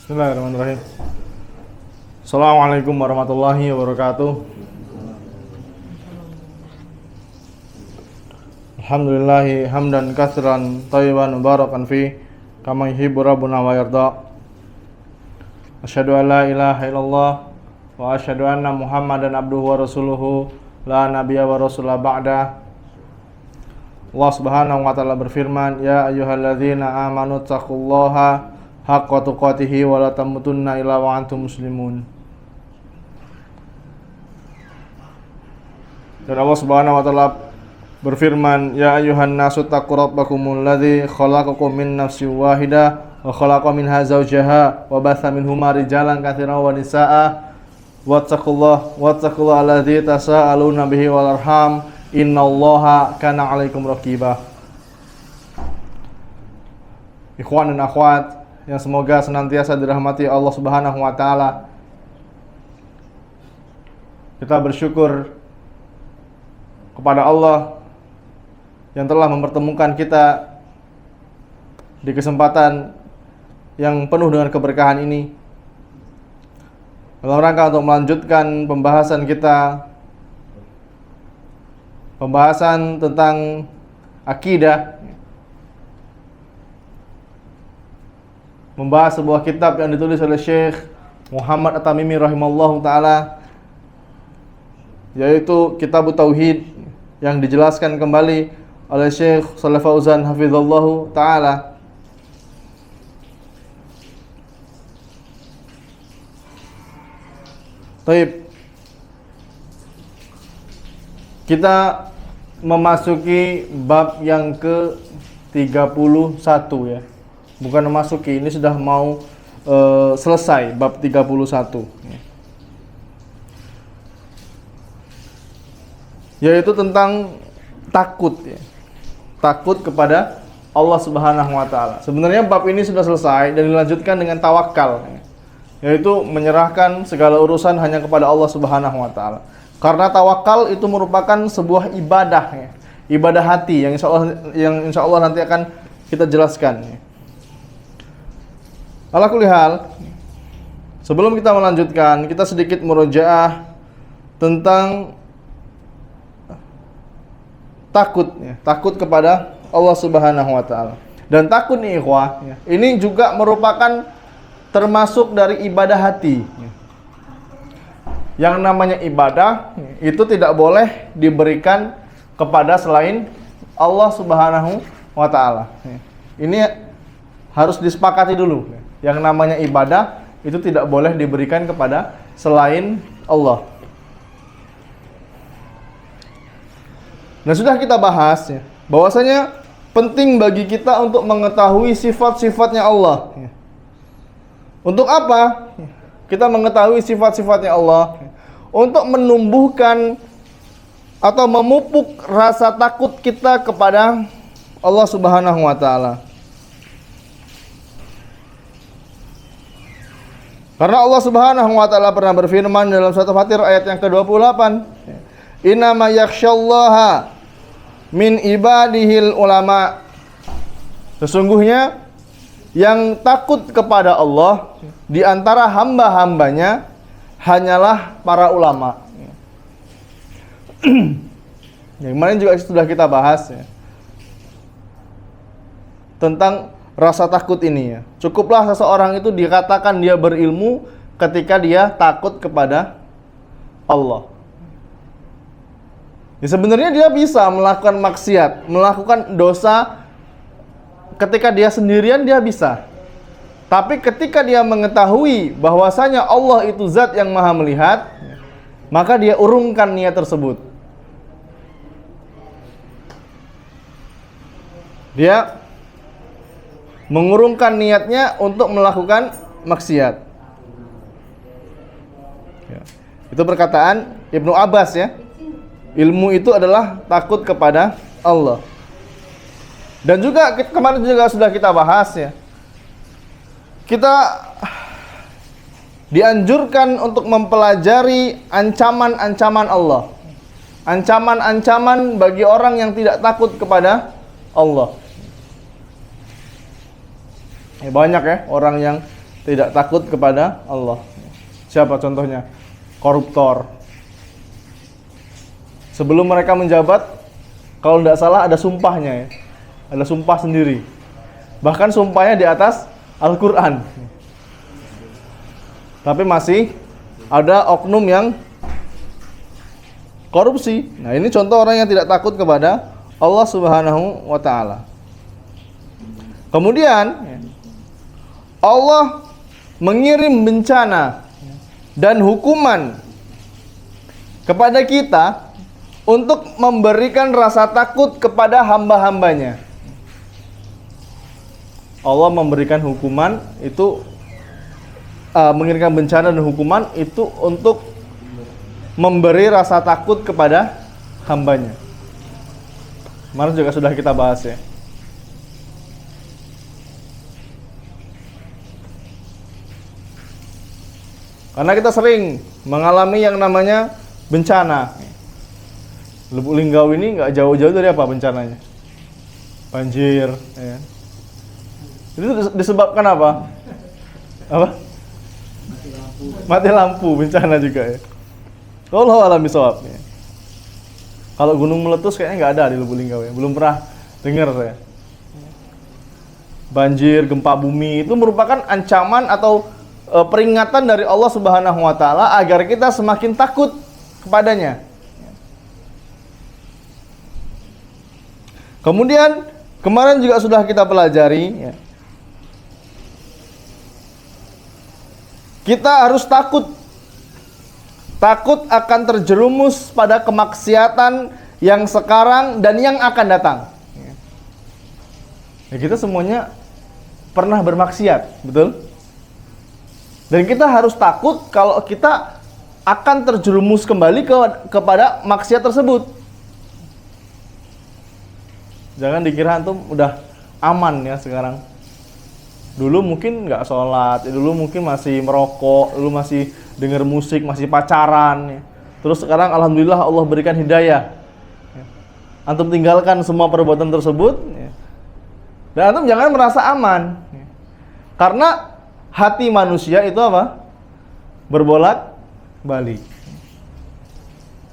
Bismillahirrahmanirrahim. Assalamualaikum warahmatullahi wabarakatuh. Alhamdulillahi hamdan katsiran thayyiban mubarakan fi kama yuhibbu rabbuna wa yarda. Asyhadu an la ilaha illallah wa asyhadu anna Muhammadan abduhu wa rasuluhu la nabiyya wa rasula ba'da. Allah Subhanahu wa taala berfirman, ya ayyuhalladzina amanu taqullaha haqqa tuqatih wa la tamutunna illa wa antum muslimun. Dan Allah Subhanahu wa taala berfirman, ya ayyuhan nasu taqu rabbakumul ladzi khalaqakum min nafsin wahidah wa khalaqa minha zawjaha wa batha minhuma rijalan katsiran wa nisaa'a wattaqullaha alladzi tasaaluna bihi wal arham innallaha kana 'alaikum raqibah. Ikhwan dan akhwat yang semoga senantiasa dirahmati Allah Subhanahu wa taala. Kita bersyukur kepada Allah yang telah mempertemukan kita di kesempatan yang penuh dengan keberkahan ini dalam rangka untuk melanjutkan pembahasan tentang akidah, membahas sebuah kitab yang ditulis oleh Syekh Muhammad At-Tamimi rahimallahu taala, yaitu Kitab Tauhid, yang dijelaskan kembali oleh Syekh Shalih Fauzan hafizallahu taala. Baik, kita memasuki bab yang ke-31 ya. Bukan memasuki, ini sudah mau selesai bab 31. Yaitu tentang takut ya. Takut kepada Allah Subhanahu wa taala. Sebenarnya bab ini sudah selesai dan dilanjutkan dengan tawakal ya. Yaitu menyerahkan segala urusan hanya kepada Allah Subhanahu wa taala. Karena tawakal itu merupakan sebuah ibadah ya. Ibadah hati yang insya Allah nanti akan kita jelaskan ya. Ala kulli hal, sebelum kita melanjutkan, kita sedikit murojaah tentang takut ya, takut kepada Allah Subhanahu wa taala. Dan takut nih ikhwah ya, ini juga merupakan termasuk dari ibadah hati ya. Yang namanya ibadah itu tidak boleh diberikan kepada selain Allah Subhanahu wa taala. Ini harus disepakati dulu. Yang namanya ibadah itu tidak boleh diberikan kepada selain Allah. Nah, sudah kita bahas ya, bahwasanya penting bagi kita untuk mengetahui sifat-sifatnya Allah. Untuk apa? Kita mengetahui sifat-sifatnya Allah untuk menumbuhkan atau memupuk rasa takut kita kepada Allah Subhanahu wa taala. Karena Allah Subhanahu wa taala pernah berfirman dalam surat Fatir ayat yang ke-28, "Innama yakhsyallaha min ibadihil ulama." Sesungguhnya yang takut kepada Allah di antara hamba-hambanya hanyalah para ulama. Yang kemarin juga sudah kita bahas ya, tentang rasa takut ini ya. Cukuplah seseorang itu dikatakan dia berilmu ketika dia takut kepada Allah. Ya, sebenarnya dia bisa melakukan maksiat, melakukan dosa ketika dia sendirian, dia bisa. Tapi ketika dia mengetahui bahwasanya Allah itu zat yang maha melihat, maka dia urungkan niat tersebut. Dia mengurungkan niatnya untuk melakukan maksiat. Ya. Itu perkataan Ibnu Abbas ya. Ilmu itu adalah takut kepada Allah. Dan juga kemarin juga sudah kita bahas ya. Kita dianjurkan untuk mempelajari ancaman-ancaman Allah. Ancaman-ancaman bagi orang yang tidak takut kepada Allah. Ya, banyak ya orang yang tidak takut kepada Allah. Siapa contohnya? Koruptor. Sebelum mereka menjabat, kalau tidak salah ada sumpahnya ya. Ada sumpah sendiri. Bahkan sumpahnya di atas Al-Quran. Tapi masih ada oknum yang korupsi. Nah, ini contoh orang yang tidak takut kepada Allah Subhanahu wa ta'ala. Kemudian Allah mengirim bencana dan hukuman kepada kita untuk memberikan rasa takut kepada hamba-hambanya. Allah memberikan hukuman itu, mengirimkan bencana dan hukuman itu untuk memberi rasa takut kepada hambanya. Kemarin juga sudah kita bahas ya. Karena kita sering mengalami yang namanya bencana. Lubuk Linggau ini nggak jauh-jauh dari apa bencananya? Banjir. Ya. Itu disebabkan apa? Apa? Mati lampu bencana juga ya. Wallahu a'lam bishawab. Kalau gunung meletus kayaknya nggak ada di Lubuk Linggau ya. Belum pernah dengar saya. Banjir, gempa bumi itu merupakan ancaman atau peringatan dari Allah Subhanahu wa ta'ala agar kita semakin takut kepadanya. Kemudian kemarin juga sudah kita pelajari ya. Kita harus takut akan terjerumus pada kemaksiatan yang sekarang dan yang akan datang. Ya, kita semuanya pernah bermaksiat, betul? Dan kita harus takut kalau kita akan terjerumus kembali kepada maksiat tersebut. Jangan dikira antum udah aman ya sekarang. Dulu mungkin nggak sholat, dulu mungkin masih merokok, dulu masih dengar musik, masih pacaran. Ya. Terus sekarang alhamdulillah Allah berikan hidayah. Ya. Antum tinggalkan semua perbuatan tersebut. Ya. Dan antum jangan merasa aman. Ya. Karena hati manusia itu apa? Berbolak-balik.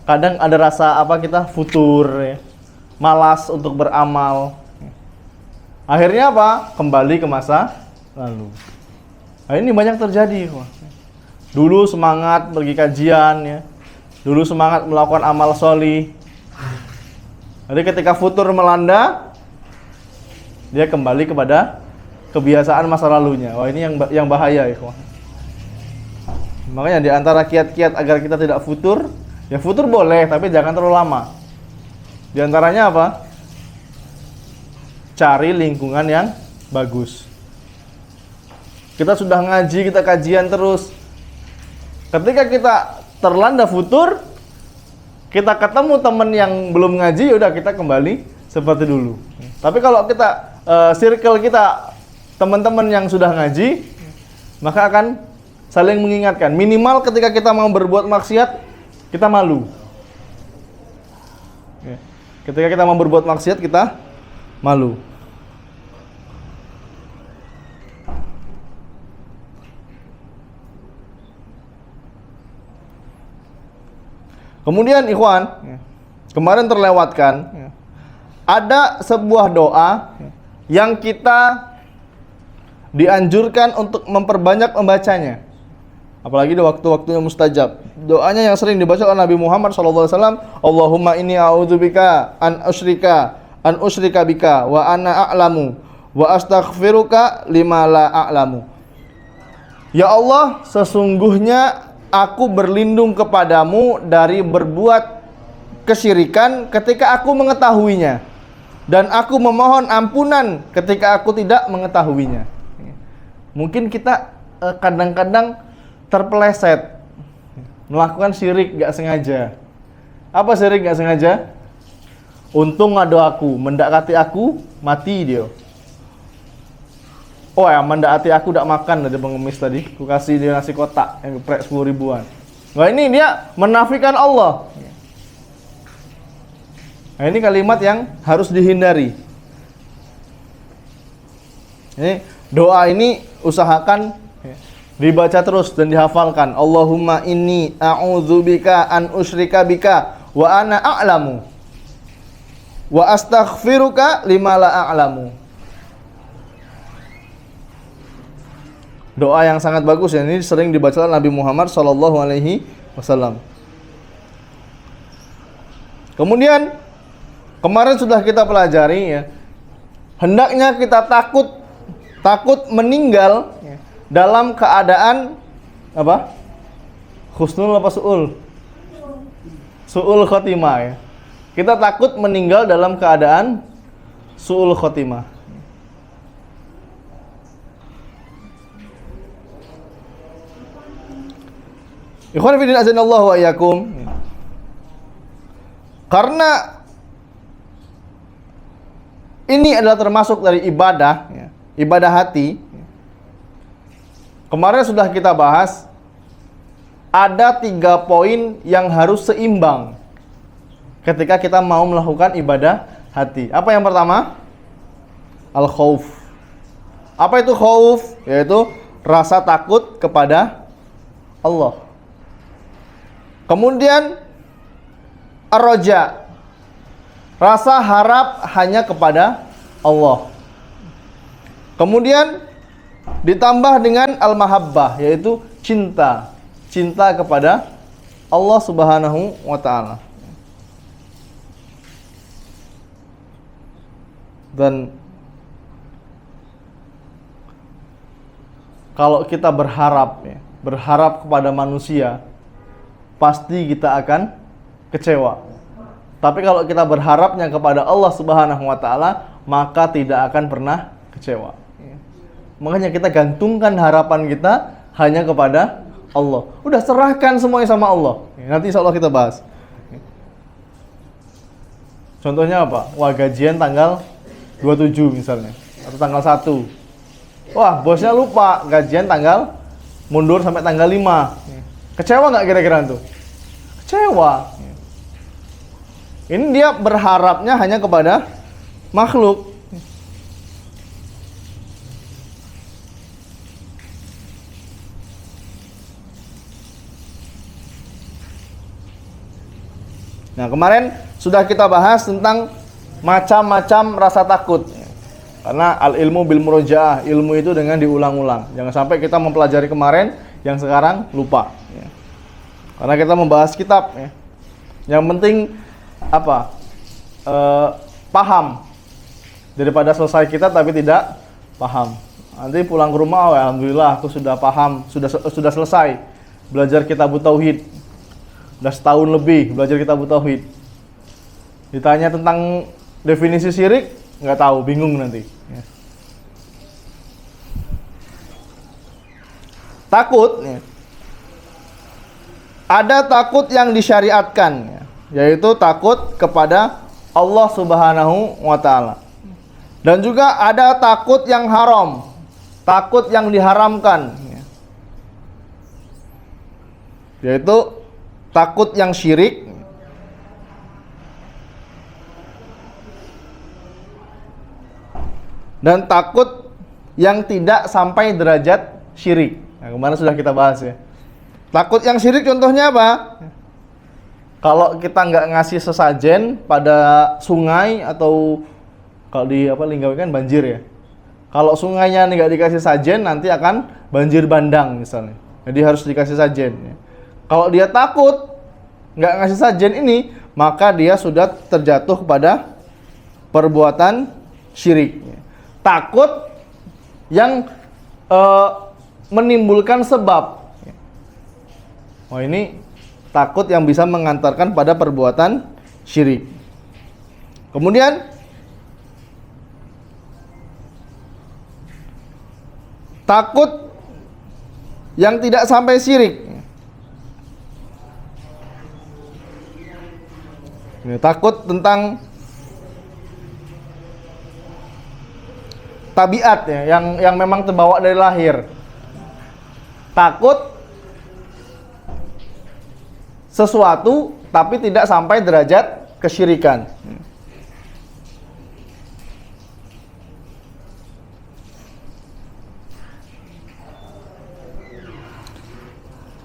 Kadang ada rasa apa kita futur, ya. Malas untuk beramal. Akhirnya apa? Kembali ke masa lalu. Nah, ini banyak terjadi. Dulu semangat pergi kajian, ya. Dulu semangat melakukan amal sholih. Jadi ketika futur melanda, dia kembali kepada kebiasaan masa lalunya. Wah, ini yang bahaya, ikhwah. Makanya di antara kiat-kiat agar kita tidak futur, ya futur boleh, tapi jangan terlalu lama. Di antaranya apa? Cari lingkungan yang bagus. Kita sudah ngaji, kita kajian terus. Ketika kita terlanda futur, kita ketemu teman yang belum ngaji, yaudah kita kembali seperti dulu. Tapi kalau kita circle kita teman-teman yang sudah ngaji, maka akan saling mengingatkan. Minimal ketika kita mau berbuat maksiat, kita malu. Ketika kita mau berbuat maksiat, kita malu. Kemudian ikhwan, kemarin terlewatkan, ada sebuah doa yang kita dianjurkan untuk memperbanyak membacanya. Apalagi di waktu-waktu yang mustajab. Doanya yang sering dibaca oleh Nabi Muhammad SAW, Allahumma inni a'udzubika an usyrika bika wa ana a'lamu wa astaghfiruka lima la a'lamu. Ya Allah, sesungguhnya aku berlindung kepadamu dari berbuat kesyirikan ketika aku mengetahuinya, dan aku memohon ampunan ketika aku tidak mengetahuinya. Mungkin kita kadang-kadang terpeleset melakukan syirik gak sengaja. Apa syirik gak sengaja? Untung ada aku, mendekati aku, mati dia. Oh ya, mendekati aku udah makan dari pengemis tadi. Aku kasih dia nasi kotak yang geprek 10 ribuan. Nah ini dia menafikan Allah. Nah ini kalimat yang harus dihindari. Ini doa ini usahakan Dibaca terus dan dihafalkan. Allahumma inni a'udzubika an usyrika bika wa ana a'lamu wa astaghfiruka lima la a'lamu. Doa yang sangat bagus ya, ini sering dibaca Nabi Muhammad sallallahu alaihi wasallam. Kemudian kemarin sudah kita pelajari ya, hendaknya kita takut meninggal dalam keadaan apa? Husnul apa su'ul? Su'ul khotimah ya. Kita takut meninggal dalam keadaan su'ul khotimah. Ikhwan fillah azanallahu wa iyyakum. Karena ini adalah termasuk dari ibadah ya, ibadah hati. Kemarin sudah kita bahas ada 3 poin yang harus seimbang ketika kita mau melakukan ibadah hati. Apa yang pertama? Al-khauf. Apa itu khauf? Yaitu rasa takut kepada Allah. Kemudian ar-raja, rasa harap hanya kepada Allah. Kemudian ditambah dengan al-mahabbah, yaitu cinta kepada Allah Subhanahu wa ta'ala. Dan kalau kita berharap kepada manusia, pasti kita akan kecewa. Tapi kalau kita berharapnya kepada Allah Subhanahu wa ta'ala, maka tidak akan pernah kecewa. Makanya kita gantungkan harapan kita hanya kepada Allah. Udah serahkan semuanya sama Allah. Nanti insya Allah kita bahas. Contohnya apa? Wah, gajian tanggal 27 misalnya, atau tanggal 1. Wah, bosnya lupa gajian tanggal mundur sampai tanggal 5. Kecewa nggak kira-kira tuh? Kecewa. Ini dia berharapnya hanya kepada makhluk. Nah, kemarin sudah kita bahas tentang macam-macam rasa takut. Karena al-ilmu bil murojaah, ilmu itu dengan diulang-ulang. Jangan sampai kita mempelajari kemarin yang sekarang lupa. Karena kita membahas kitab. Yang penting apa? Paham daripada selesai kita tapi tidak paham. Nanti pulang ke rumah, oh, alhamdulillah aku sudah paham, sudah selesai belajar kitab tauhid. Sudah setahun lebih belajar kitab tauhid. Ditanya tentang definisi syirik, nggak tahu, bingung nanti. Takut. Ada takut yang disyariatkan, yaitu takut kepada Allah Subhanahu wa ta'ala. Dan juga ada takut yang haram, takut yang diharamkan, yaitu takut yang syirik, dan takut yang tidak sampai derajat syirik. Nah, kemarin sudah kita bahas ya. Takut yang syirik contohnya apa? Kalau kita nggak ngasih sesajen pada sungai, atau kalau di Linggawi kan banjir ya. Kalau sungainya nggak dikasih sajen, nanti akan banjir bandang misalnya. Jadi harus dikasih sajen. Kalau dia takut nggak ngasih sajen ini, maka dia sudah terjatuh kepada perbuatan syirik. Takut yang menimbulkan sebab. Oh, ini takut yang bisa mengantarkan pada perbuatan syirik. Kemudian takut yang tidak sampai syirik. Ini takut tentang tabiat ya, yang memang terbawa dari lahir. Takut sesuatu tapi tidak sampai derajat kesyirikan.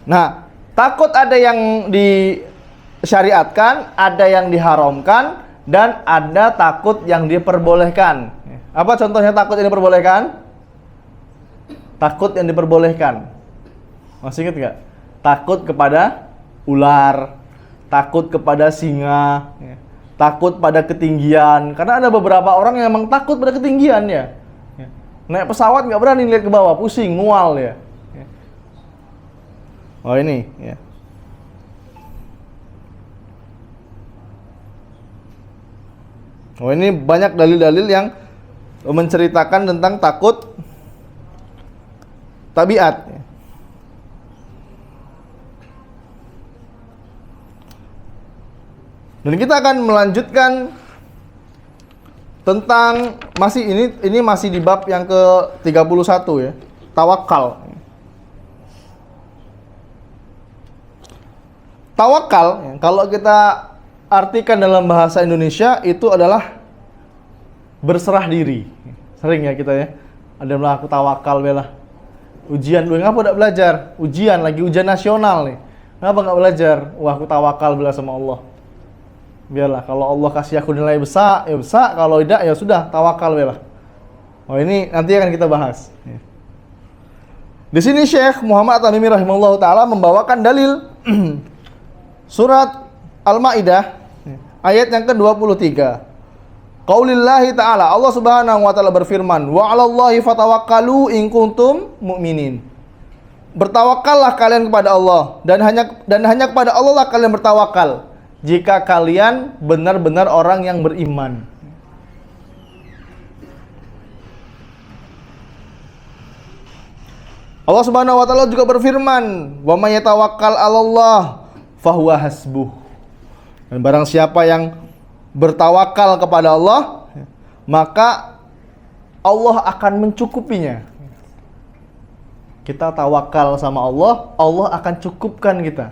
Nah, takut ada yang disyariatkan, ada yang diharamkan, dan ada takut yang diperbolehkan. Apa contohnya takut yang diperbolehkan? Takut yang diperbolehkan. Masih ingat nggak? Takut kepada ular, takut kepada singa, takut pada ketinggian. Karena ada beberapa orang yang memang takut pada ketinggian ya. Naik pesawat nggak berani lihat ke bawah, pusing, mual ya. Oh ini ya. Oh ini banyak dalil-dalil yang menceritakan tentang takut tabiat. Dan kita akan melanjutkan tentang ini masih di bab yang ke-31 ya. Tawakal. Tawakal ya, kalau kita artikan dalam bahasa Indonesia itu adalah berserah diri. Sering ya kita ya. Ada yang bilang aku tawakal bela. Ujian lu ngapa enggak belajar? Ujian lagi ujian nasional nih. Ngapa enggak belajar? Wah, aku tawakal bela sama Allah. Biarlah kalau Allah kasih aku nilai besar, ya besar, kalau tidak ya sudah tawakal bela. Oh, ini nanti akan kita bahas. Di sini Syekh Muhammad At-Tamimi rahimahullah taala membawakan dalil surat Al-Maidah ayat yang ke-23. Qaulillahi ta'ala, Allah Subhanahu wa taala berfirman, "Wa 'alallahi fatawakkalu in kuntum mu'minin." Bertawakallah kalian kepada Allah dan hanya kepada Allah lah kalian bertawakal jika kalian benar-benar orang yang beriman. Allah Subhanahu wa taala juga berfirman, "Wa may yatawakkal 'alallah fahuwa hasbuh." Dan barang siapa yang bertawakal kepada Allah, maka Allah akan mencukupinya. Kita tawakal sama Allah, Allah akan cukupkan kita.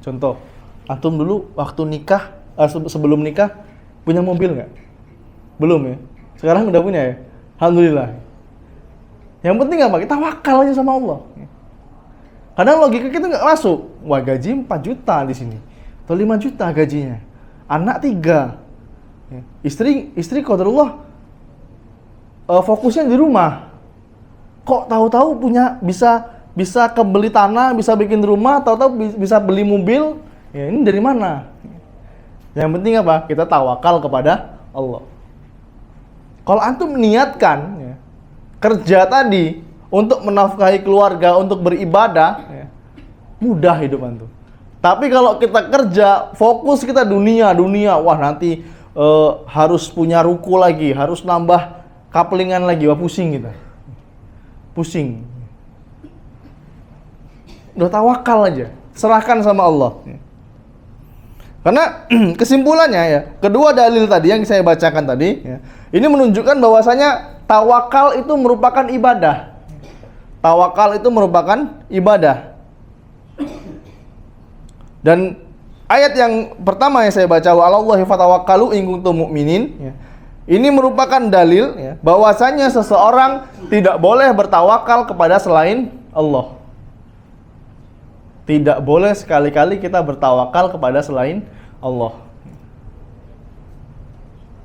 Contoh, antum dulu waktu nikah, sebelum nikah punya mobil nggak? Belum ya? Sekarang udah punya ya? Alhamdulillah. Yang penting apa? Kita tawakal aja sama Allah. Kadang logika kita nggak masuk. Wah, gaji 4 juta di sini. Atau 5 juta gajinya. Anak 3. Istri qadarullah fokusnya di rumah. Kok tahu-tahu punya bisa kebeli tanah, bisa bikin rumah, tahu-tahu bisa beli mobil. Ya, ini dari mana? Yang penting apa? Kita tawakal kepada Allah. Kalau antum niatkan ya, kerja tadi untuk menafkahi keluarga, untuk beribadah, ya, mudah hidup antum. Tapi kalau kita kerja, fokus kita dunia, wah nanti harus punya ruko lagi, harus nambah kaplingan lagi, wah pusing kita. Pusing. Udah tawakal aja, serahkan sama Allah. Karena kesimpulannya ya, kedua dalil tadi yang saya bacakan tadi, ya, ini menunjukkan bahwasanya tawakal itu merupakan ibadah. Tawakal itu merupakan ibadah. Dan ayat yang pertama yang saya baca, wa 'alallahi fatawakkalu in kuntum mu'minin, ya, ini merupakan dalil ya, bahwasanya seseorang tidak boleh bertawakal kepada selain Allah. Tidak boleh sekali-kali kita bertawakal kepada selain Allah.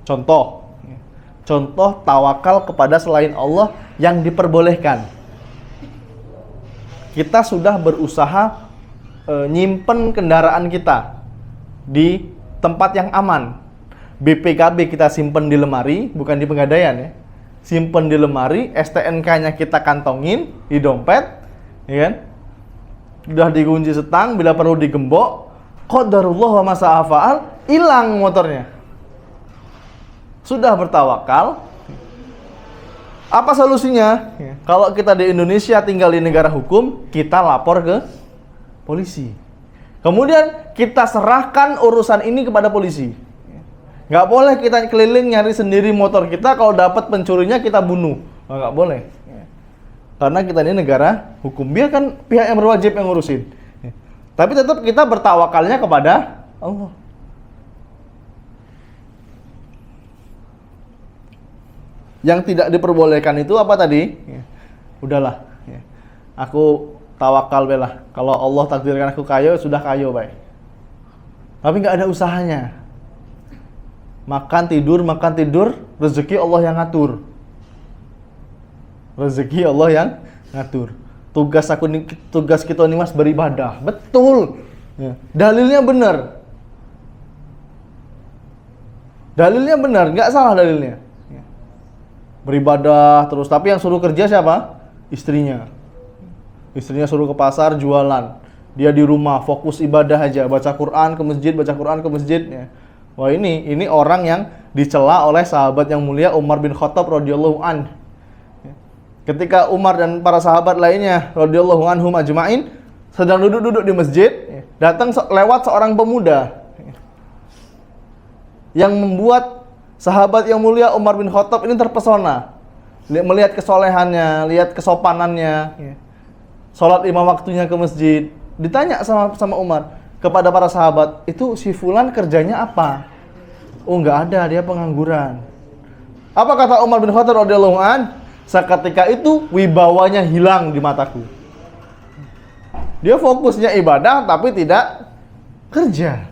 Contoh tawakal kepada selain Allah yang diperbolehkan. Kita sudah berusaha nyimpen kendaraan kita di tempat yang aman. BPKB kita simpen di lemari, bukan di Pegadaian ya. Simpen di lemari, STNK-nya kita kantongin di dompet, ya kan? Udah dikunci setang, bila perlu digembok, qadarullah wa masa'a fa'al, hilang motornya. Sudah bertawakal. Apa solusinya? Kalau kita di Indonesia tinggal di negara hukum, kita lapor ke polisi. Kemudian kita serahkan urusan ini kepada polisi. Nggak boleh kita keliling nyari sendiri motor kita, kalau dapat pencurinya kita bunuh. Nggak boleh. Karena kita ini negara hukum. Biarkan pihak yang berwajib yang ngurusin. Tapi tetap kita bertawakalnya kepada Allah. Yang tidak diperbolehkan itu apa tadi? Udahlah. Aku tawakal belah. Kalau Allah takdirkan aku kaya, sudah kaya baik. Tapi nggak ada usahanya. Makan tidur, rezeki Allah yang ngatur. Rezeki Allah yang ngatur. Tugas kita ini mas beribadah, betul. Ya. Dalilnya benar. Dalilnya benar, nggak salah dalilnya. Ya. Beribadah terus, tapi yang suruh kerja siapa? Istrinya. Istrinya suruh ke pasar jualan. Dia di rumah fokus ibadah aja, baca Quran ke masjid, baca Quran ke masjid. Ya. Wah ini orang yang dicela oleh sahabat yang mulia Umar bin Khattab radhiyallahu an. Ketika Umar dan para sahabat lainnya radhiyallahu anhum ajma'in sedang duduk-duduk di masjid, datang lewat seorang pemuda yang membuat sahabat yang mulia Umar bin Khattab ini terpesona. Melihat kesolehannya, lihat kesopanannya, sholat 5 waktunya ke masjid. Ditanya sama Umar kepada para sahabat, itu si fulan kerjanya apa? Oh nggak ada, dia pengangguran. Apa kata Umar bin Khattab radhiyallahu an? Seketika itu wibawanya hilang di mataku. Dia fokusnya ibadah tapi tidak kerja.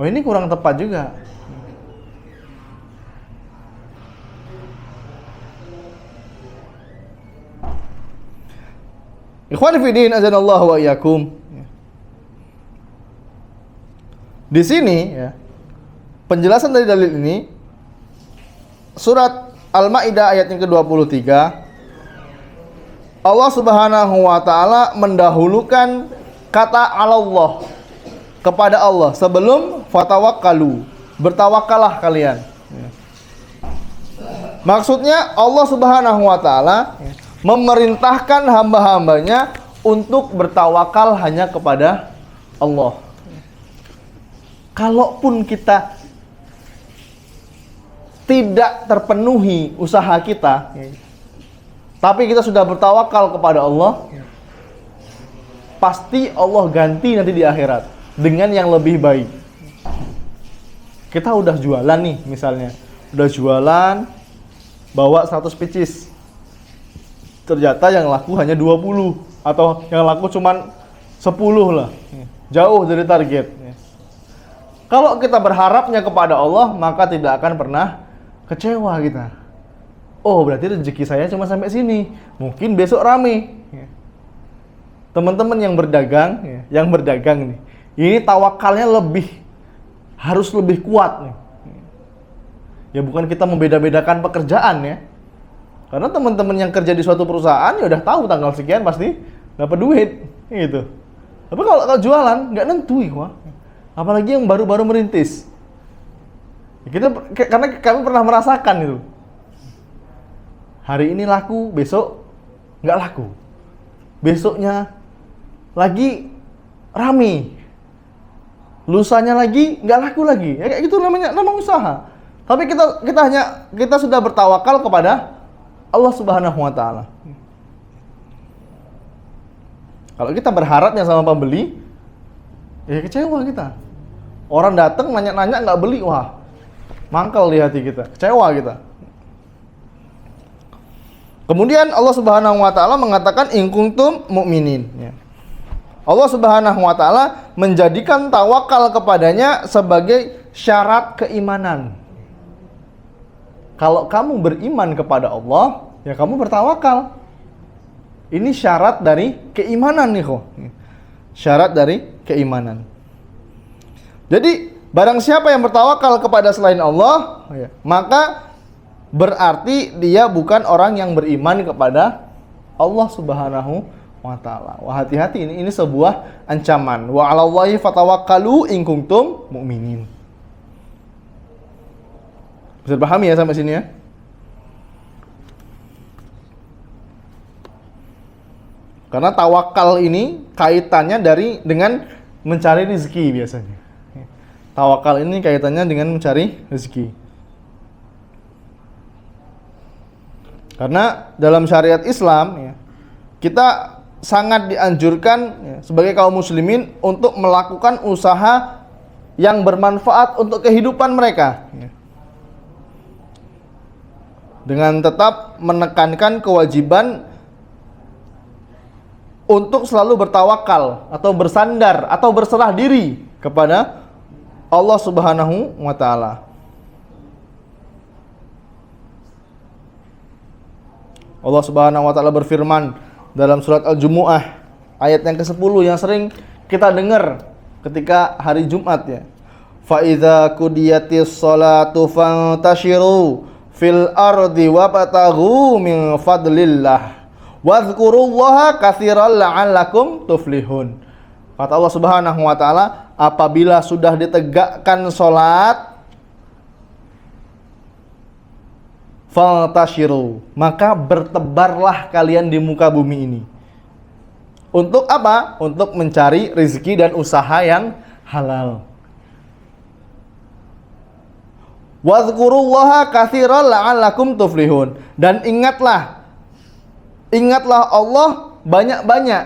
Oh ini kurang tepat juga. Ikhwan fillah azanallahu wa iyyakum. Di sini ya, penjelasan dari dalil ini surat Al-Maidah ayat yang ke-23. Allah Subhanahu wa taala mendahulukan kata Allah kepada Allah sebelum fatawakkalu. Bertawakallah kalian. Maksudnya Allah Subhanahu wa taala memerintahkan hamba-hambanya untuk bertawakal hanya kepada Allah. Kalaupun kita tidak terpenuhi usaha kita, tapi kita sudah bertawakal kepada Allah, pasti Allah ganti nanti di akhirat dengan yang lebih baik. Kita udah jualan nih misalnya, udah jualan bawa 100 pieces, ternyata yang laku hanya 20 atau yang laku cuman 10 lah, jauh dari target. Kalau kita berharapnya kepada Allah, maka tidak akan pernah kecewa kita. Oh berarti rezeki saya cuma sampai sini, mungkin besok rame. Teman-teman yang berdagang nih, ini tawakalnya harus lebih kuat nih. Ya bukan kita membeda-bedakan pekerjaan ya, karena teman-teman yang kerja di suatu perusahaan ya udah tahu tanggal sekian pasti dapat duit gitu. Tapi kalau jualan nggak nentu ya, apalagi yang baru-baru merintis. Karena kami pernah merasakan itu. Hari ini laku, besok nggak laku. Besoknya lagi rame. Lusanya lagi nggak laku lagi. Ya kayak gitu namanya usaha. Tapi kita sudah bertawakal kepada Allah Subhanahu wa taala. Kalau kita berharapnya sama pembeli, ya kecewa kita. Orang datang nanya-nanya nggak beli, wah mangkal di hati kita, kecewa kita. Kemudian Allah Subhanahu wa taala mengatakan in kuntum mu'minin. Allah Subhanahu wa taala menjadikan tawakal kepadanya sebagai syarat keimanan. Kalau kamu beriman kepada Allah, ya kamu bertawakal. Ini syarat dari keimanan nih kok. Syarat dari keimanan. Jadi barang siapa yang bertawakal kepada selain Allah, maka berarti dia bukan orang yang beriman kepada Allah Subhanahu wa taala. Wah hati-hati, ini sebuah ancaman. Wa 'alallahi fatawakkalu in kuntum mu'minin. Bisa dipahami ya sampai sini ya? Karena tawakal ini kaitannya dengan mencari rezeki biasanya. Tawakal ini kaitannya dengan mencari rezeki. Karena dalam syariat Islam kita sangat dianjurkan sebagai kaum muslimin untuk melakukan usaha yang bermanfaat untuk kehidupan mereka. Dengan tetap menekankan kewajiban untuk selalu bertawakal atau bersandar atau berserah diri kepada Allah Subhanahu wa taala. Allah Subhanahu wa taala berfirman dalam surat Al-Jumu'ah ayat yang ke-10 yang sering kita dengar ketika hari Jumat ya. Fa idza qudiyatis sholatu fantashiru fil ardi wabtaghu min fadlillah wadhkurullaha katsiran la'allakum tuflihun. Kata Allah Subhanahu wa taala, apabila sudah ditegakkan salat fantashiru, maka bertebarlah kalian di muka bumi ini. Untuk apa? Untuk mencari rezeki dan usaha yang halal. Wadhkurullaha katsiran la'allakum tuflihun. Dan ingatlah Allah banyak-banyak.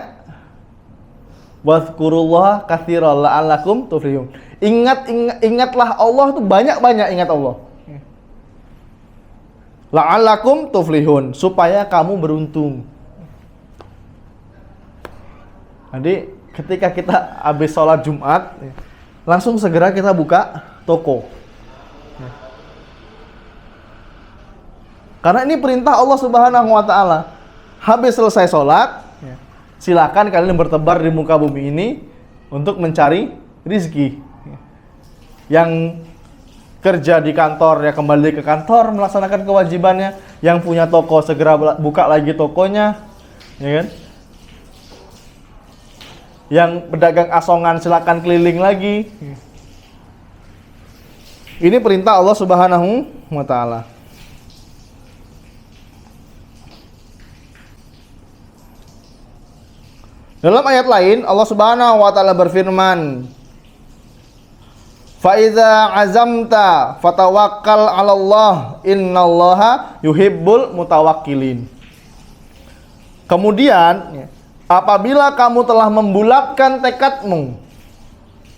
Wadhkurullaha katsiran la'allakum tuflihun. Ingatlah Allah itu banyak-banyak, ingat Allah. La'allakum tuflihun, supaya kamu beruntung. Jadi ketika kita habis sholat Jumat, langsung segera kita buka toko. Karena ini perintah Allah Subhanahu wa taala. Habis selesai sholat, silakan kalian bertebar di muka bumi ini untuk mencari rezeki. Yang kerja di kantor ya kembali ke kantor melaksanakan kewajibannya, yang punya toko segera buka lagi tokonya, ya kan? Yang pedagang asongan silakan keliling lagi. Ini perintah Allah Subhanahu wa taala. Dalam ayat lain Allah Subhanahu wa taala berfirman, fa iza azamta fatawakkal 'alallah innallaha yuhibbul mutawakkilin. Kemudian apabila kamu telah membulatkan tekadmu,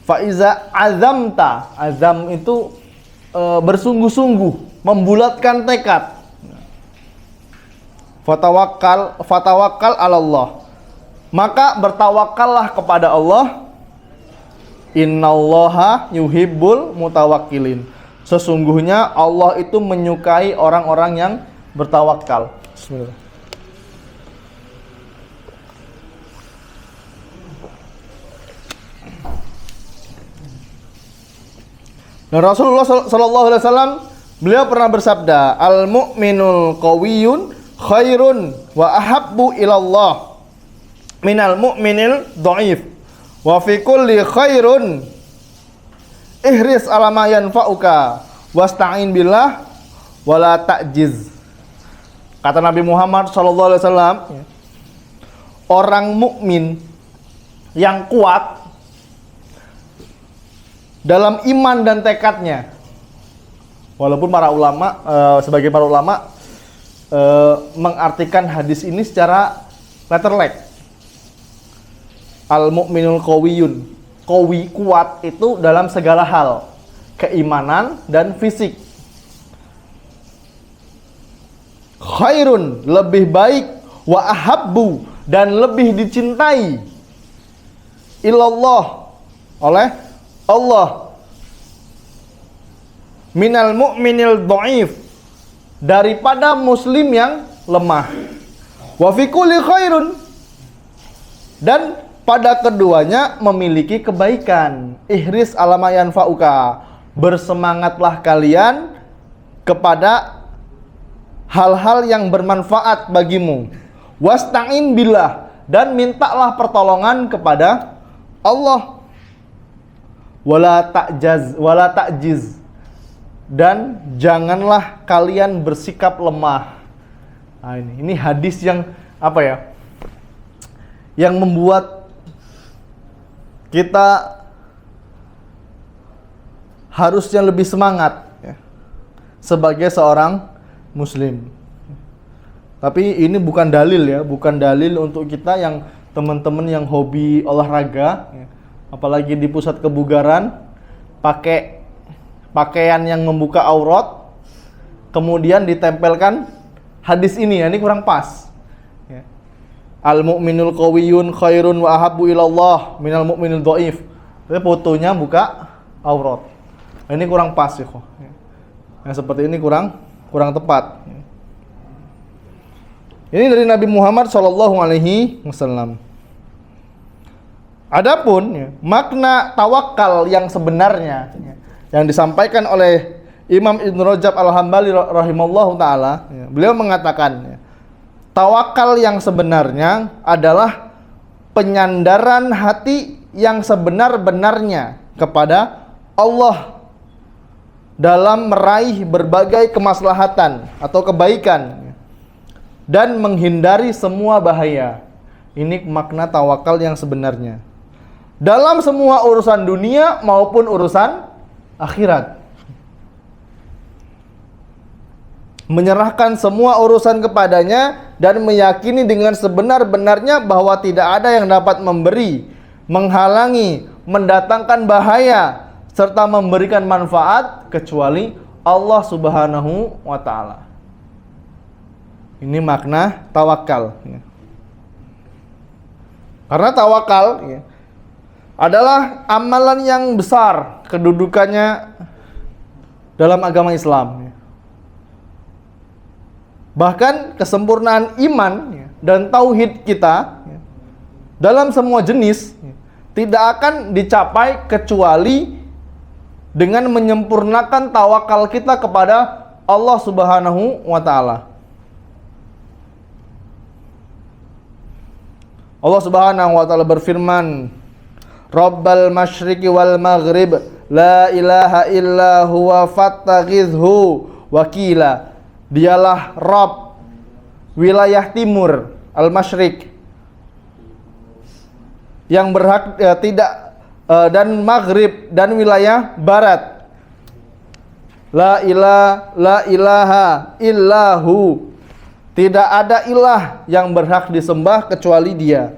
fa iza azamta, azam itu bersungguh-sungguh, membulatkan tekad. Fatawakkal 'alallah. Maka bertawakallah kepada Allah. Innallaha yuhibbul mutawakkilin. Sesungguhnya Allah itu menyukai orang-orang yang bertawakal. Bismillah. Nah, Rasulullah sallallahu alaihi wasallam beliau pernah bersabda, al-mu'minul qawiyyun khairun wa ahabbu ilallah minal mu'minil dhaif. Wa fi kulli khairun ihris ala ma yanfa'uka wasta'in billah wala ta'jiz. Kata Nabi Muhammad sallallahu alaihi wasallam, orang mukmin yang kuat dalam iman dan tekadnya. Walaupun para ulama sebagian para ulama mengartikan hadis ini secara letterlek. Al-mu'minul qawiyyun. Qawi, kuat itu dalam segala hal, keimanan dan fisik. Khairun, lebih baik, wa ahabbu, dan lebih dicintai, ilallah, oleh Allah, minal mu'minil dhaif, daripada muslim yang lemah. Wa fi kulli khairun, dan pada keduanya memiliki kebaikan. Ihris ala ma yanfa'uka, bersemangatlah kalian kepada hal-hal yang bermanfaat bagimu. Wasta'in billah, dan mintalah pertolongan kepada Allah. Wala ta'jiz, dan janganlah kalian bersikap lemah. Nah, ini hadis yang apa ya? Yang membuat kita harusnya lebih semangat ya, sebagai seorang muslim. Tapi ini bukan dalil ya, bukan dalil untuk kita yang teman-teman yang hobi olahraga ya, apalagi di pusat kebugaran, pakai pakaian yang membuka aurat, kemudian ditempelkan hadis ini ya, ini kurang pas ya. Al mu'minul qawiyyun khairun wa ahabbu ilallah minal mu'minul dhaif. Tapi fotonya buka aurat. Ini kurang pas ya. Yang seperti ini kurang tepat. Ini dari Nabi Muhammad sallallahu alaihi wasallam. Adapun makna tawakal yang sebenarnya yang disampaikan oleh Imam Ibn Rajab Al-Hambali rahimallahu taala, beliau mengatakan tawakal yang sebenarnya adalah penyandaran hati yang sebenar-benarnya kepada Allah dalam meraih berbagai kemaslahatan atau kebaikan dan menghindari semua bahaya. Ini makna tawakal yang sebenarnya dalam semua urusan dunia maupun urusan akhirat. Menyerahkan semua urusan kepadanya dan meyakini dengan sebenar-benarnya bahwa tidak ada yang dapat memberi, menghalangi, mendatangkan bahaya serta memberikan manfaat kecuali Allah Subhanahu wa taala. Ini makna tawakal. Karena tawakal adalah amalan yang besar kedudukannya dalam agama Islam. Bahkan kesempurnaan iman dan tauhid kita dalam semua jenis tidak akan dicapai kecuali dengan menyempurnakan tawakal kita kepada Allah Subhanahu wa taala. Allah Subhanahu wa taala berfirman, Rabbal masyriqi wal maghrib la ilaha illa huwa fattaghidhu wakila. Dialah Rabb wilayah timur al-masyriq yang berhak tidak dan maghrib dan wilayah barat. La ilaha illahu. Tidak ada ilah yang berhak disembah kecuali Dia.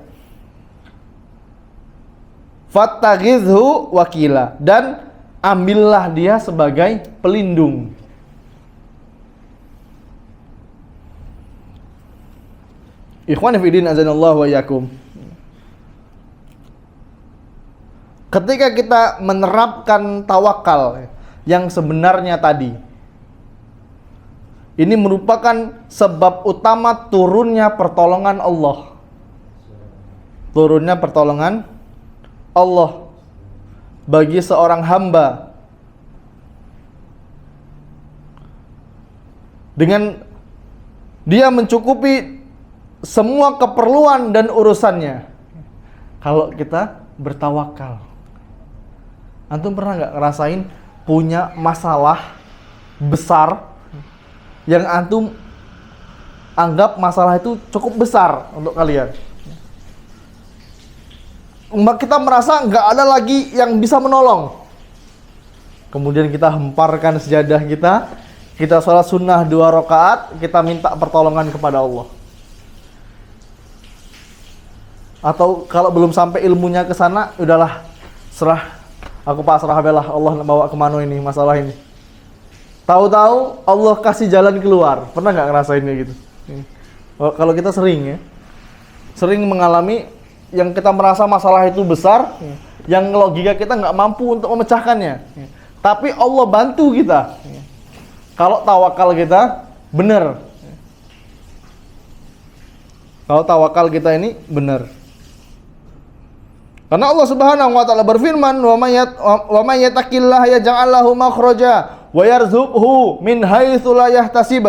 Fattaghidhu wakila, dan ambillah Dia sebagai pelindung. Ikhwani fi din azanallahu wa iyyakum. Ketika kita menerapkan tawakal yang sebenarnya tadi, ini merupakan sebab utama turunnya pertolongan Allah. Turunnya pertolongan Allah bagi seorang hamba dengan dia mencukupi semua keperluan dan urusannya kalau kita bertawakal. Antum pernah nggak ngerasain punya masalah besar yang antum anggap masalah itu cukup besar untuk kalian? Kita merasa nggak ada lagi yang bisa menolong. Kemudian kita hemparkan sejadah kita sholat sunnah 2 rakaat, kita minta pertolongan kepada Allah. Atau kalau belum sampai ilmunya ke sana, udahlah, aku pasrah belah, Allah bawa kemana ini masalah ini. Tahu-tahu Allah kasih jalan keluar. Pernah nggak ngerasain kayak gitu? Kalau kita sering mengalami yang kita merasa masalah itu besar, yang logika kita nggak mampu untuk memecahkannya, tapi Allah bantu kita. Kalau tawakal kita benar, kalau tawakal kita ini benar. Karena Allah Subhanahu wa taala berfirman, "Wa may yattaqillaha yaj'al lahu makhraja wa yarzuqhu min haitsu la yahtasib.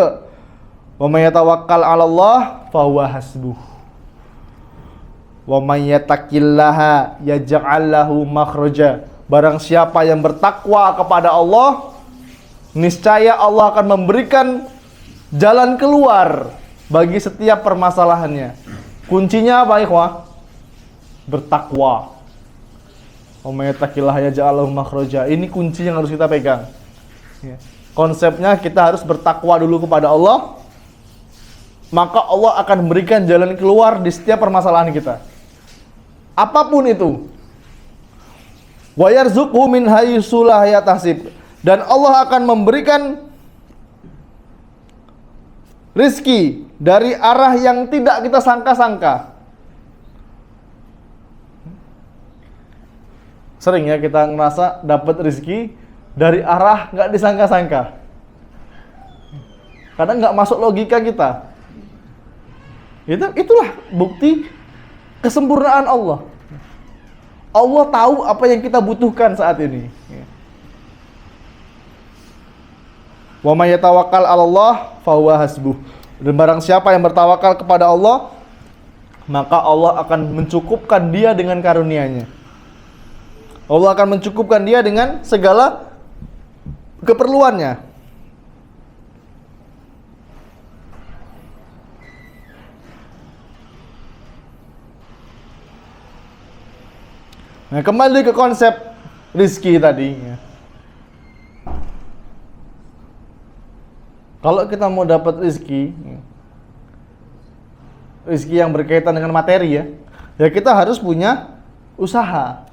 Wa may yatawakkal 'ala Allah fa huwa hasbuh. Wa may yattaqillaha yaj'al lahu makhraja." Barang siapa yang bertakwa kepada Allah, niscaya Allah akan memberikan jalan keluar bagi setiap permasalahannya. Kuncinya apa, ikhwah? Bertakwa. Wa may yattaqillaha yaj'al lahu makhraja. Ini kunci yang harus kita pegang. Konsepnya kita harus bertakwa dulu kepada Allah, maka Allah akan memberikan jalan keluar di setiap permasalahan kita, apapun itu. Wa yarzuqhu min haitsu la yahtasib, dan Allah akan memberikan rizki dari arah yang tidak kita sangka-sangka. Sering ya kita ngerasa dapat rezeki dari arah nggak disangka-sangka. Kadang nggak masuk logika kita. Itulah bukti kesempurnaan Allah. Allah tahu apa yang kita butuhkan saat ini. Wa may yatawakkal 'alallah fahuwa hasbuh. Dan barang siapa yang bertawakal kepada Allah, maka Allah akan mencukupkan dia dengan karunia-Nya. Allah akan mencukupkan dia dengan segala keperluannya. Nah, kembali ke konsep rizki tadi. Kalau kita mau dapat rizki yang berkaitan dengan materi ya kita harus punya usaha.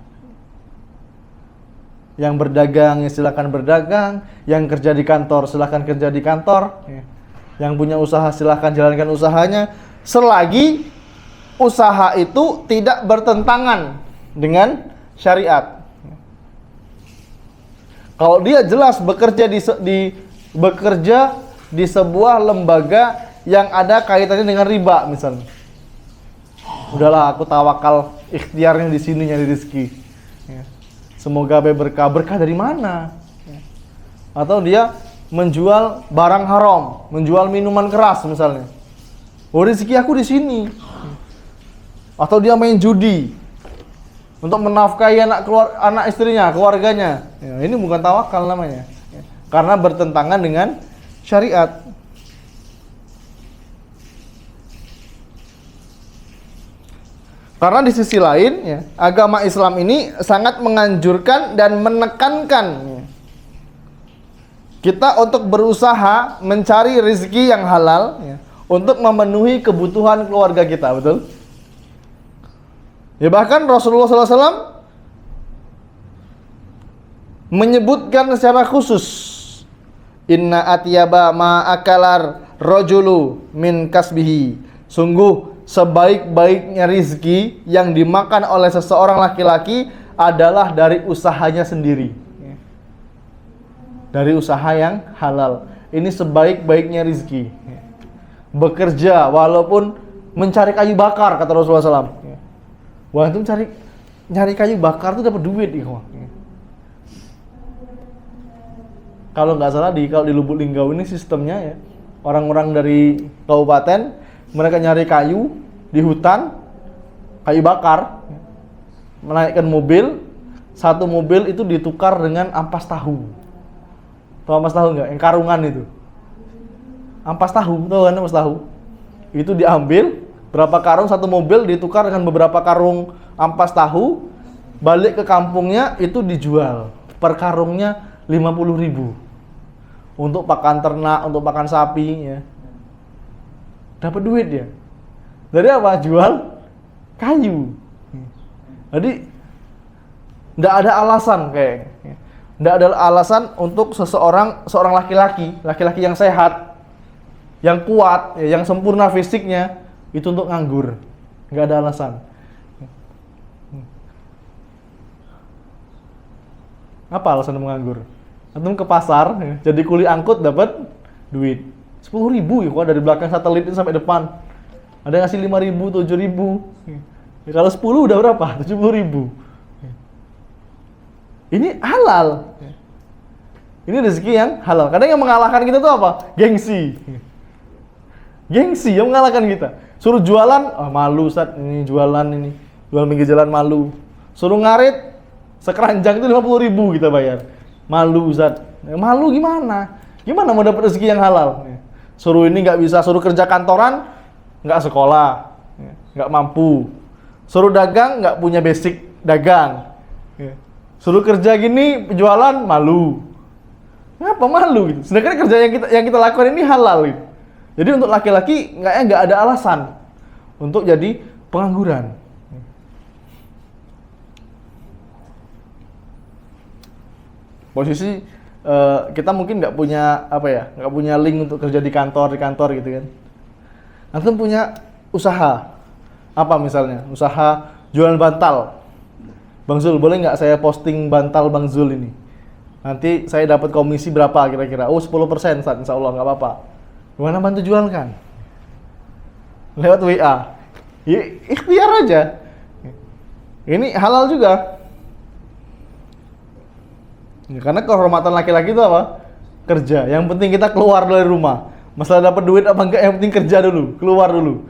Yang berdagang ya silakan berdagang, yang kerja di kantor silakan kerja di kantor, yang punya usaha silakan jalankan usahanya, selagi usaha itu tidak bertentangan dengan syariat. Kalau dia jelas bekerja di sebuah lembaga yang ada kaitannya dengan riba misalnya, udahlah aku tawakal ikhtiarnya di sini nyari rezeki. Semoga berkah dari mana? Atau dia menjual barang haram, menjual minuman keras misalnya. Oh, rezeki aku di sini. Atau dia main judi untuk menafkahi anak istrinya, keluarganya. Ya, ini bukan tawakal namanya. Karena bertentangan dengan syariat. Karena di sisi lain, ya, agama Islam ini sangat menganjurkan dan menekankan kita untuk berusaha mencari rezeki yang halal, ya, untuk memenuhi kebutuhan keluarga kita, betul? Ya, bahkan Rasulullah SAW menyebutkan secara khusus, inna atyaba ma akalar rajulu min kasbihi. Sungguh sebaik-baiknya rizki yang dimakan oleh seseorang laki-laki adalah dari usahanya sendiri. Dari usaha yang halal. Ini sebaik-baiknya rizki. Bekerja walaupun mencari kayu bakar, kata Rasulullah SAW. Wah, itu nyari kayu bakar itu dapat duit, ikhwah. Kalau nggak salah kalau di Lubuk Linggau ini sistemnya ya, orang-orang dari kabupaten mereka nyari kayu di hutan, kayu bakar, menaikkan mobil, satu mobil itu ditukar dengan ampas tahu. Tahu ampas tahu nggak? Yang karungan itu. Ampas tahu, tahu kan ampas tahu? Itu diambil, berapa karung satu mobil ditukar dengan beberapa karung ampas tahu, balik ke kampungnya itu dijual. Per karungnya 50.000. Untuk pakan ternak, untuk pakan sapi, ya. Dapat duit dia. Dari apa? Jual kayu. Jadi enggak ada alasan enggak ada alasan untuk seorang laki-laki yang sehat, yang kuat, yang sempurna fisiknya itu untuk nganggur. Enggak ada alasan. Apa alasan menganggur? Antum ke pasar, jadi kuli angkut dapat duit 10.000 ya, kok dari belakang satelit itu sampai depan. Ada ngasih 5.000, 7.000. Ya, kalau 10 udah berapa? 70.000. Ini halal. Ini rezeki yang halal. Kadang yang mengalahkan kita tuh apa? Gengsi. Gengsi yang mengalahkan kita. Suruh jualan, malu Ustaz, ini jualan ini. Jual pinggir jalan malu. Suruh ngarit, sekeranjang itu 50.000 kita bayar. Malu Ustaz. Malu gimana? Gimana mau dapat rezeki yang halal? Suruh ini nggak bisa, suruh kerja kantoran, nggak sekolah, nggak mampu. Suruh dagang, nggak punya basic dagang. Suruh kerja gini, jualan, malu. Ngapa malu gitu? Sedangkan kerja yang kita lakukan ini halal gitu. Jadi untuk laki-laki nggak ada alasan untuk jadi pengangguran. Posisi kita mungkin nggak punya nggak punya link untuk kerja di kantor gitu kan. Antum punya usaha apa misalnya? Usaha jualan bantal. Bang Zul, boleh nggak saya posting bantal Bang Zul ini? Nanti saya dapat komisi berapa kira-kira? Oh, 10%, Ustaz, insya Allah nggak apa-apa. Gimana bantu jualkan? Lewat WA. Ya, ikhtiar aja. Ini halal juga. Ya, karena kehormatan laki-laki itu apa? Kerja. Yang penting kita keluar dari rumah. Masalah dapat duit apa enggak, yang penting kerja dulu, keluar dulu.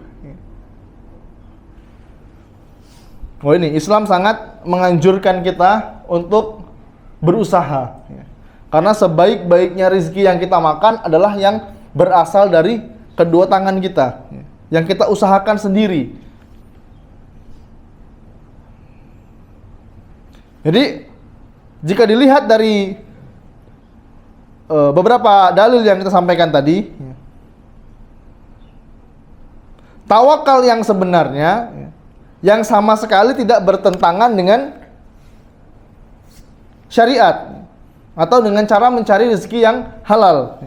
Oh, ini Islam sangat menganjurkan kita untuk berusaha. Karena sebaik-baiknya rezeki yang kita makan adalah yang berasal dari kedua tangan kita, yang kita usahakan sendiri. Jadi jika dilihat dari beberapa dalil yang kita sampaikan tadi, tawakal yang sebenarnya yang sama sekali tidak bertentangan dengan syariat atau dengan cara mencari rezeki yang halal.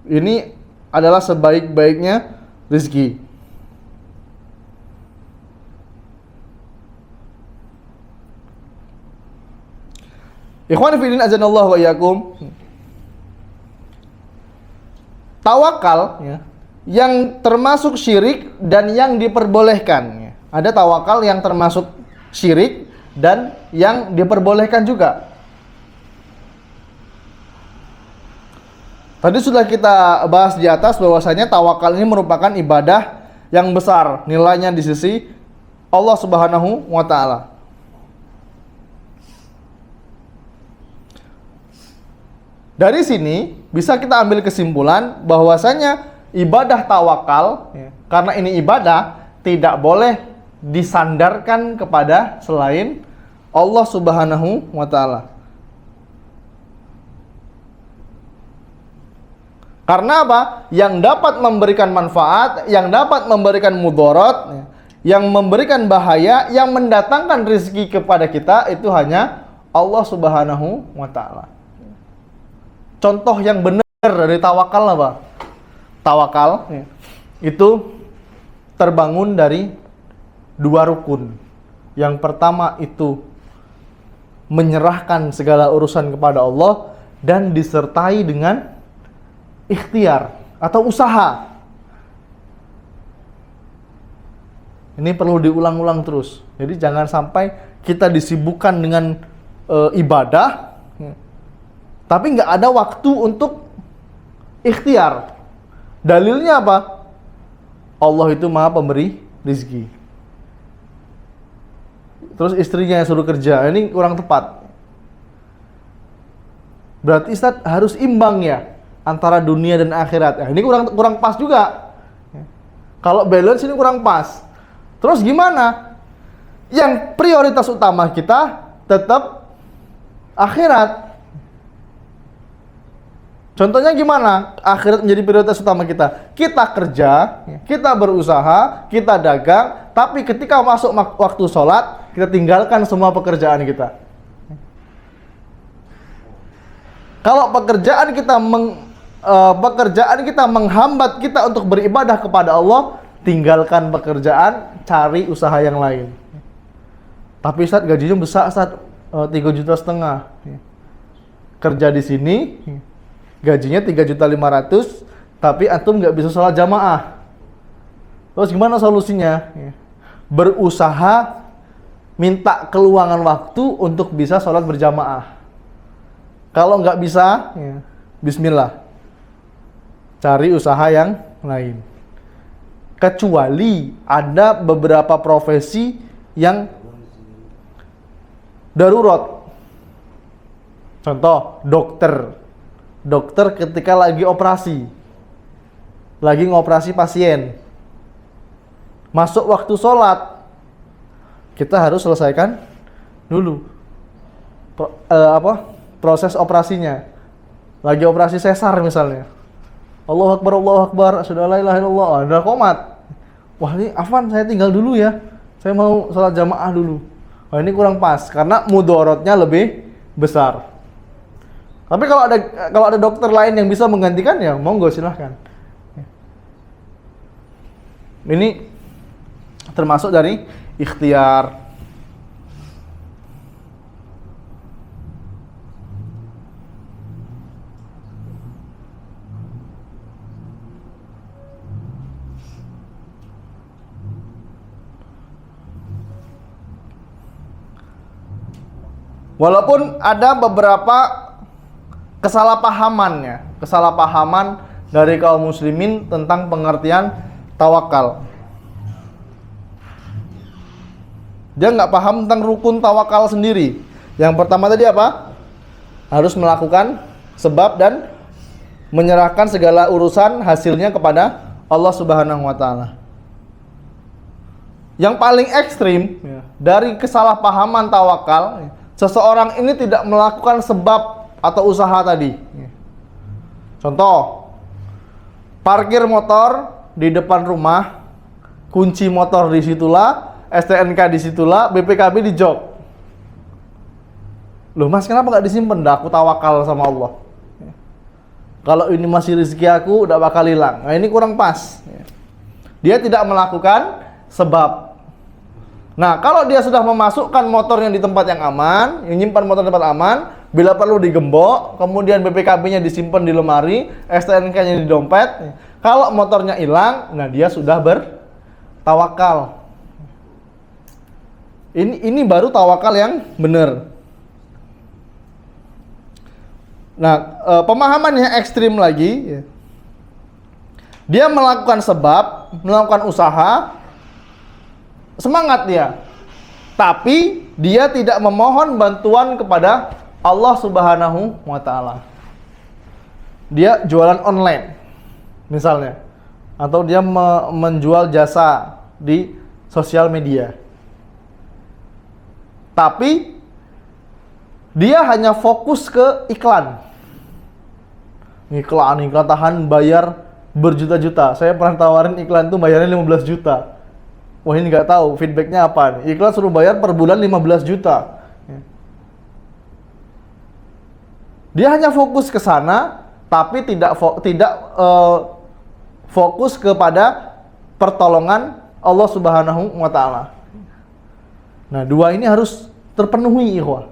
Ini adalah sebaik-baiknya rezeki. Ikhwan fillah azanallahu wa iyyakum. Tawakal yang termasuk syirik dan yang diperbolehkan. Ada tawakal yang termasuk syirik dan yang diperbolehkan juga. Tadi sudah kita bahas di atas bahwasanya tawakal ini merupakan ibadah yang besar nilainya di sisi Allah Subhanahu wa taala. Dari sini bisa kita ambil kesimpulan bahwasanya ibadah tawakal, karena ini ibadah, tidak boleh disandarkan kepada selain Allah Subhanahu wa taala. Karena apa? Yang dapat memberikan manfaat, yang dapat memberikan mudarat, yang memberikan bahaya, yang mendatangkan rezeki kepada kita itu hanya Allah Subhanahu wa taala. Contoh yang benar dari tawakal apa? Tawakal itu terbangun dari dua rukun. Yang pertama itu menyerahkan segala urusan kepada Allah dan disertai dengan ikhtiar atau usaha. Ini perlu diulang-ulang terus. Jadi jangan sampai kita disibukkan dengan ibadah tapi nggak ada waktu untuk ikhtiar. Dalilnya apa? Allah itu Maha Pemberi rezeki. Terus istrinya yang suruh kerja, ini kurang tepat. Berarti Ustaz harus imbang ya antara dunia dan akhirat. Ini kurang pas juga. Kalau balance ini kurang pas. Terus gimana? Yang prioritas utama kita tetap akhirat. Contohnya gimana? Akhirat menjadi prioritas utama kita. Kita kerja, kita berusaha, kita dagang, tapi ketika masuk waktu sholat, kita tinggalkan semua pekerjaan kita. Kalau pekerjaan kita menghambat kita untuk beribadah kepada Allah, tinggalkan pekerjaan, cari usaha yang lain. Tapi Ustaz, gajinya besar Ustaz, 3,5 juta. Kerja di sini gajinya 3.500.000, tapi antum nggak bisa sholat jamaah. Terus gimana solusinya? Berusaha minta keluangan waktu untuk bisa sholat berjamaah. Kalau nggak bisa, bismillah, cari usaha yang lain. Kecuali ada beberapa profesi yang darurat. Contoh, dokter. Dokter ketika lagi operasi, lagi ngoperasi pasien, masuk waktu sholat, kita harus selesaikan dulu proses operasinya. Lagi operasi sesar misalnya, Allahu Akbar, asyhadu an la ilaha illallah, ada qomat. Wah, ini afwan, saya tinggal dulu ya, saya mau sholat jamaah dulu. Wah, ini kurang pas karena mudaratnya lebih besar. Tapi kalau ada dokter lain yang bisa menggantikan, ya monggo silahkan. Ini termasuk dari ikhtiar. Walaupun ada beberapa kesalahpahaman dari kaum muslimin tentang pengertian tawakal. Dia nggak paham tentang rukun tawakal sendiri. Yang pertama tadi apa? Harus melakukan sebab dan menyerahkan segala urusan hasilnya kepada Allah Subhanahu wa taala. Yang paling ekstrim dari kesalahpahaman tawakal, seseorang ini tidak melakukan sebab atau usaha tadi. Contoh, parkir motor di depan rumah, kunci motor disitulah, STNK disitulah, BPKB di jok. Loh mas, kenapa nggak disimpan? Dah aku tawakal sama Allah. Kalau ini masih rezeki aku, udah bakal hilang. Nah ini kurang pas. Dia tidak melakukan sebab. Nah, kalau dia sudah memasukkan motornya di tempat yang aman, yang nyimpan motor di tempat aman, bila perlu digembok, kemudian BPKB-nya disimpan di lemari, STNK-nya di dompet. Kalau motornya hilang, nah dia sudah bertawakal. Ini baru tawakal yang benar. Nah, pemahamannya ekstrim lagi. Dia melakukan sebab, melakukan usaha, semangat dia, tapi dia tidak memohon bantuan kepada Allah Subhanahu wa taala. Dia jualan online misalnya, atau dia menjual jasa di sosial media, tapi dia hanya fokus ke iklan tahan bayar berjuta-juta. Saya pernah tawarin iklan itu bayarnya 15 juta. Wah ini nggak tahu feedbacknya apa nih. Iklan suruh bayar per bulan 15 juta. Dia hanya fokus ke sana, tapi tidak fokus kepada pertolongan Allah Subhanahu wa taala. Nah, dua ini harus terpenuhi, ikhwah.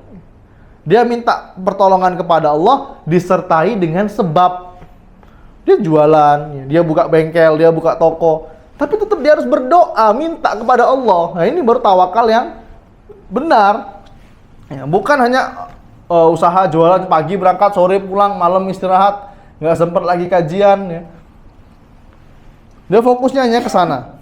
Dia minta pertolongan kepada Allah disertai dengan sebab. Dia jualan, dia buka bengkel, dia buka toko, tapi tetap dia harus berdoa, minta kepada Allah. Nah ini baru tawakal yang benar. Ya, bukan hanya usaha jualan pagi berangkat, sore pulang, malam istirahat, nggak sempat lagi kajian. Ya. Dia fokusnya hanya ke sana.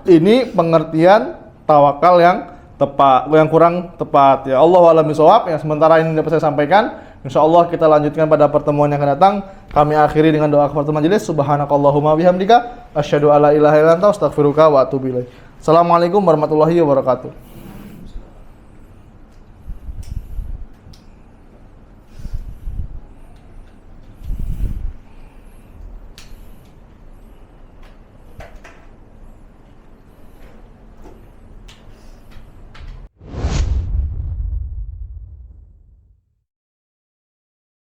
Ini pengertian tawakal yang tepat, yang kurang tepat. Ya Allah a'lam bishawab. Ya sementara ini dapat saya sampaikan. Insyaallah kita lanjutkan pada pertemuan yang akan datang. Kami akhiri dengan doa kafaratul majelis. Subhanakallahumma bihamdika asyhadu alla ilaha illa anta astaghfiruka wa atubu ilaik. Assalamualaikum warahmatullahi wabarakatuh.